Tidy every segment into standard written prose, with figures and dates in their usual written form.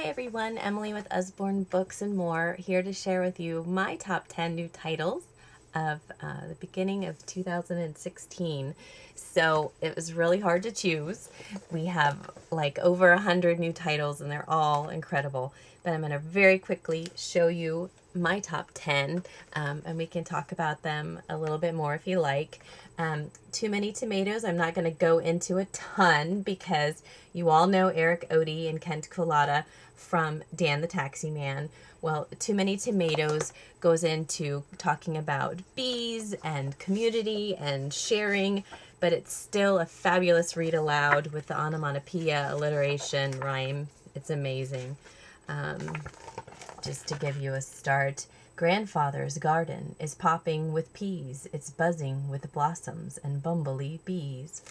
Hi everyone, Emily with Usborne Books and More, here to share with you my top 10 new titles of the beginning of 2016. So it was really hard to choose. We have like over 100 new titles and they're all incredible. But I'm going to very quickly show you my top 10 and we can talk about them a little bit more if you like. Too Many Tomatoes, I'm not going to go into a ton because you all know Eric Odie and Kent Colada from Dan the Taxi Man. Well, Too Many Tomatoes goes into talking about bees and community and sharing, but it's still a fabulous read aloud with the onomatopoeia, alliteration, rhyme. It's amazing. Just to give you a start, Grandfather's garden is popping with peas. It's buzzing with blossoms and bumblebee bees.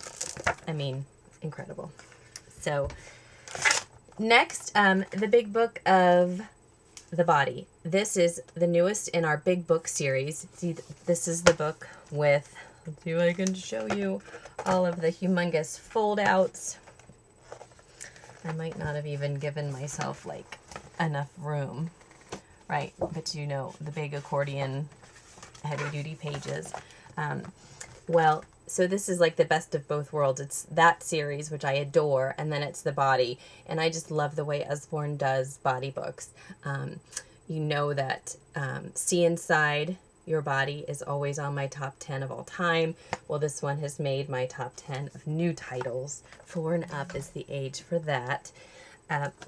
I mean, incredible. So, next, the Big Book of the Body. This is the newest in our Big Book series. See, this is the book with, let's see if I can show you all of the humongous fold-outs. I might not have even given myself, like, enough room. Right, but you know, the big accordion, heavy-duty pages. Well, so this is like the best of both worlds. It's that series, which I adore, and then it's the body. And I just love the way Usborne does body books. You know that See Inside Your Body is always on my top 10 of all time. Well, this one has made my top 10 of new titles. 4 and up is the age for that.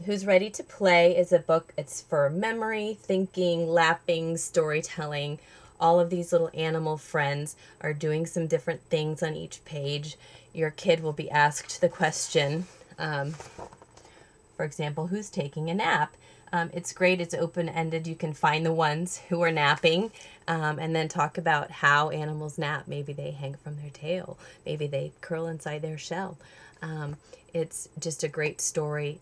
Who's Ready to Play is a book. It's for memory, thinking, lapping, storytelling. All of these little animal friends are doing some different things on each page. Your kid will be asked the question, for example, who's taking a nap? It's great. It's open-ended. You can find the ones who are napping and then talk about how animals nap. Maybe they hang from their tail. Maybe they curl inside their shell. It's just a great story.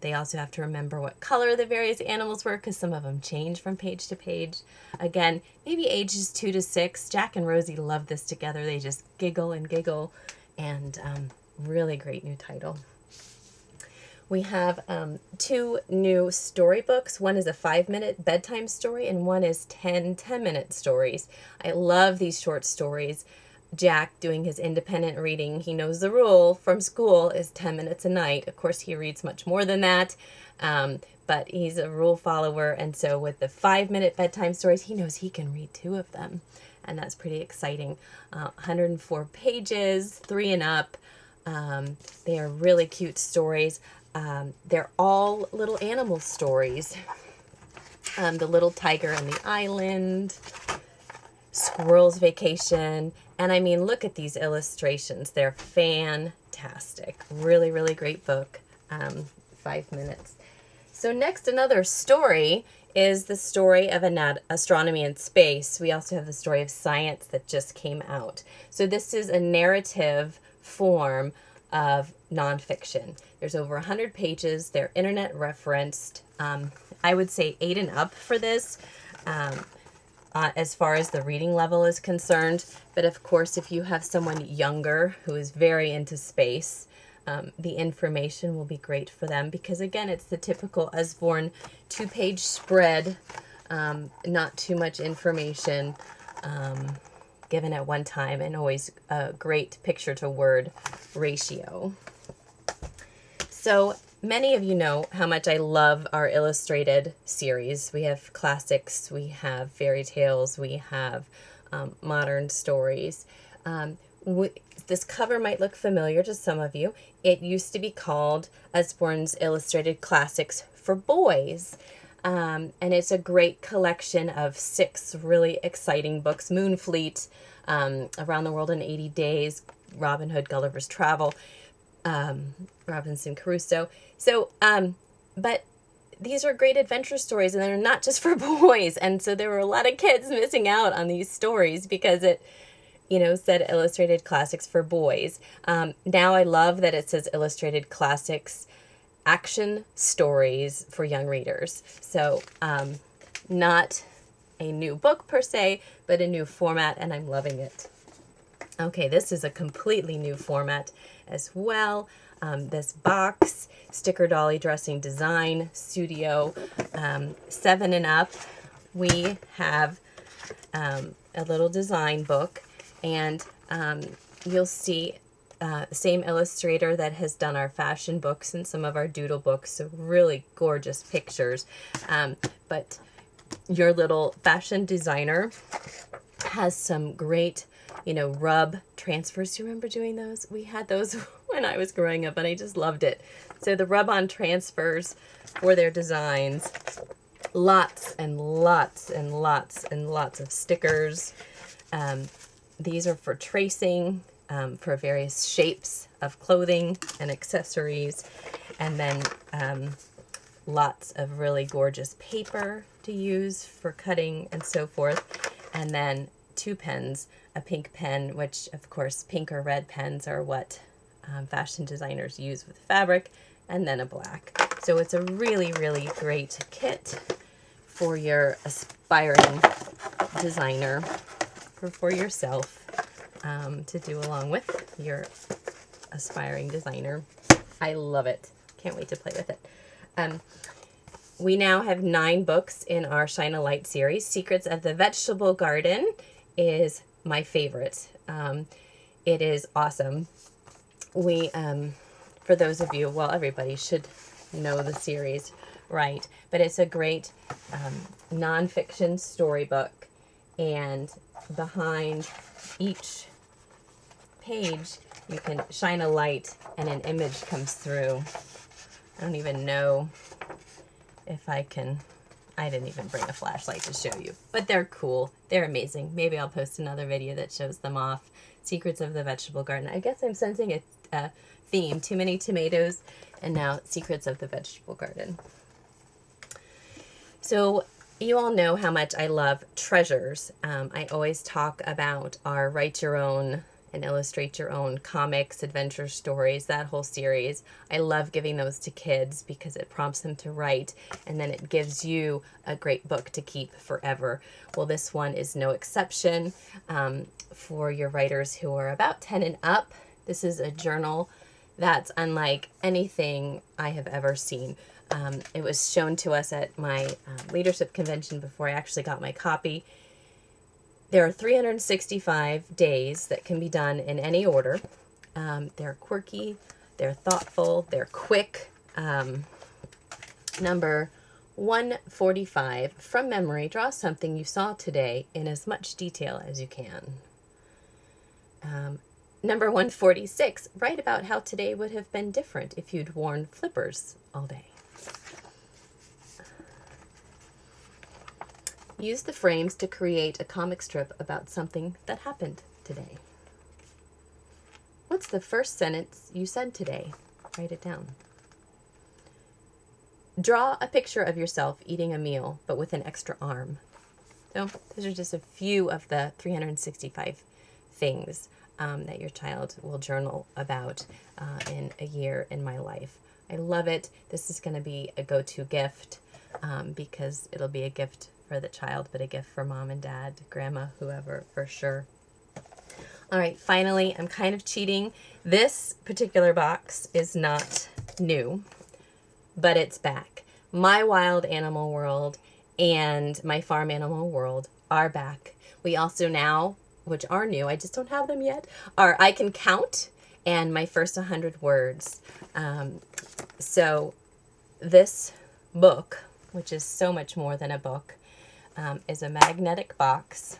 They also have to remember what color the various animals were because some of them change from page to page. Again, maybe ages 2 to 6. Jack and Rosie love this together. They just giggle and giggle, and really great new title. We have 2 new storybooks. One is a 5-minute bedtime story, and one is 10 10-minute stories. I love these short stories. Jack, doing his independent reading, he knows the rule from school is 10 minutes a night. Of course, he reads much more than that, but he's a rule follower, and so with the 5-minute bedtime stories, he knows he can read 2 of them, and that's pretty exciting. 104 pages, 3 and up. They are really cute stories. They're all little animal stories. The Little Tiger on the Island, Squirrel's Vacation, and I mean, look at these illustrations. They're fantastic. Really, really great book. 5 minutes. So next, another story is the story of Astronomy and Space. We also have the story of Science that just came out. So this is a narrative form of nonfiction. There's over 100 pages. They're internet referenced. I would say 8 and up for this. As far as the reading level is concerned. But of course, if you have someone younger who is very into space, the information will be great for them because, again, it's the typical Usborne 2-page spread, not too much information given at one time, and always a great picture-to-word ratio. So, many of you know how much I love our illustrated series. We have classics, we have fairy tales, we have modern stories. This cover might look familiar to some of you. It used to be called Usborne's Illustrated Classics for Boys. And it's a great collection of 6 really exciting books. Moonfleet, Around the World in 80 Days, Robin Hood, Gulliver's Travel, Robinson Crusoe. So, but these are great adventure stories, and they're not just for boys. And so there were a lot of kids missing out on these stories because it, said Illustrated Classics for Boys. Now I love that it says Illustrated Classics Action Stories for Young Readers. So, not a new book per se, but a new format, and I'm loving it. Okay, this is a completely new format as well. This box Sticker Dolly Dressing Design Studio. 7 and up, we have a little design book, and you'll see the same illustrator that has done our fashion books and some of our doodle books, so really gorgeous pictures. But your little fashion designer has some great, rub transfers. Do you remember doing those? We had those when I was growing up, and I just loved it. So the rub-on transfers for their designs, lots and lots and lots and lots of stickers. These are for tracing, for various shapes of clothing and accessories, and then lots of really gorgeous paper to use for cutting and so forth, and then 2 pens, a pink pen, which of course pink or red pens are what fashion designers use with fabric, and then a black. So it's a really, really great kit for your aspiring designer, for yourself, to do along with your aspiring designer. I love it. Can't wait to play with it. We now have 9 books in our Shine a Light series. Secrets of the Vegetable Garden is my favorite. It is awesome. We, for those of you, well, everybody should know the series, right? But it's a great nonfiction storybook, and behind each page you can shine a light and an image comes through. I don't even know if I didn't even bring a flashlight to show you, but they're cool. They're amazing. Maybe I'll post another video that shows them off. Secrets of the Vegetable Garden. I guess I'm sensing a theme. Too many tomatoes, and now Secrets of the Vegetable Garden. So you all know how much I love treasures. I always talk about our Write Your Own and Illustrate Your Own comics, adventure stories, that whole series. I love giving those to kids because it prompts them to write, and then it gives you a great book to keep forever. Well, this one is no exception. For your writers who are about 10 and up, this is a journal that's unlike anything I have ever seen. It was shown to us at my leadership convention before I actually got my copy. There are 365 days that can be done in any order. They're quirky, they're thoughtful, they're quick. Number 145, from memory, draw something you saw today in as much detail as you can. Number 146, write about how today would have been different if you'd worn flippers all day. Use the frames to create a comic strip about something that happened today. What's the first sentence you said today? Write it down. Draw a picture of yourself eating a meal, but with an extra arm. So those are just a few of the 365 things that your child will journal about in a year in my life. I love it. This is going to be a go-to gift because it'll be a gift for the child, but a gift for mom and dad, grandma, whoever, for sure. All right, finally, I'm kind of cheating. This particular box is not new, but it's back. My Wild Animal World and My Farm Animal World are back. We also now, which are new, I just don't have them yet, are I Can Count and My First 100 Words. So this book, which is so much more than a book, is a magnetic box.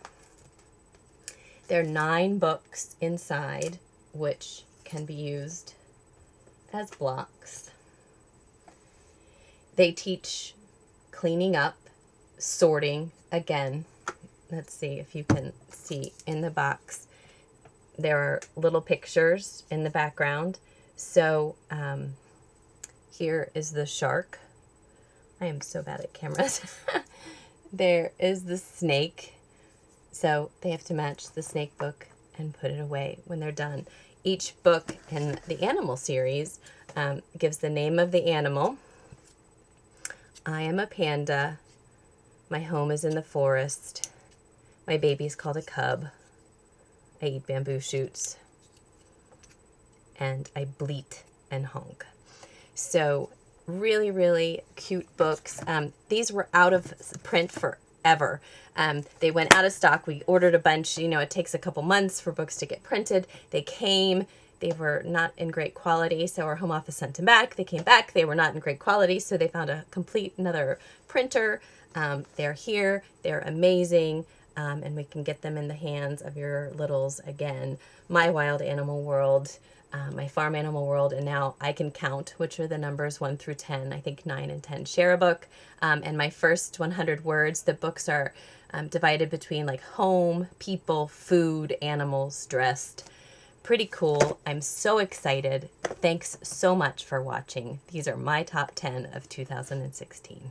There are 9 books inside, which can be used as blocks. They teach cleaning up, sorting. Again, let's see if you can see in the box. There are little pictures in the background. So here is the shark. I am so bad at cameras. There is the snake. So they have to match the snake book and put it away when they're done. Each book in the animal series gives the name of the animal. I am a panda. My home is in the forest. My baby's called a cub. I eat bamboo shoots. And I bleat and honk. So really, really cute books. These were out of print forever. They went out of stock. We ordered a bunch. You know, it takes a couple months for books to get printed. They came. They were not in great quality, so our home office sent them back. They came back. They were not in great quality, so they found a complete another printer. They're here. They're amazing. And we can get them in the hands of your littles again. My Wild Animal World, my Farm Animal World, and now I Can Count, which are the numbers 1 through 10. I think 9 and 10 share a book. And my first 100 words, the books are divided between like home, people, food, animals, dressed. Pretty cool. I'm so excited. Thanks so much for watching. These are my top 10 of 2016.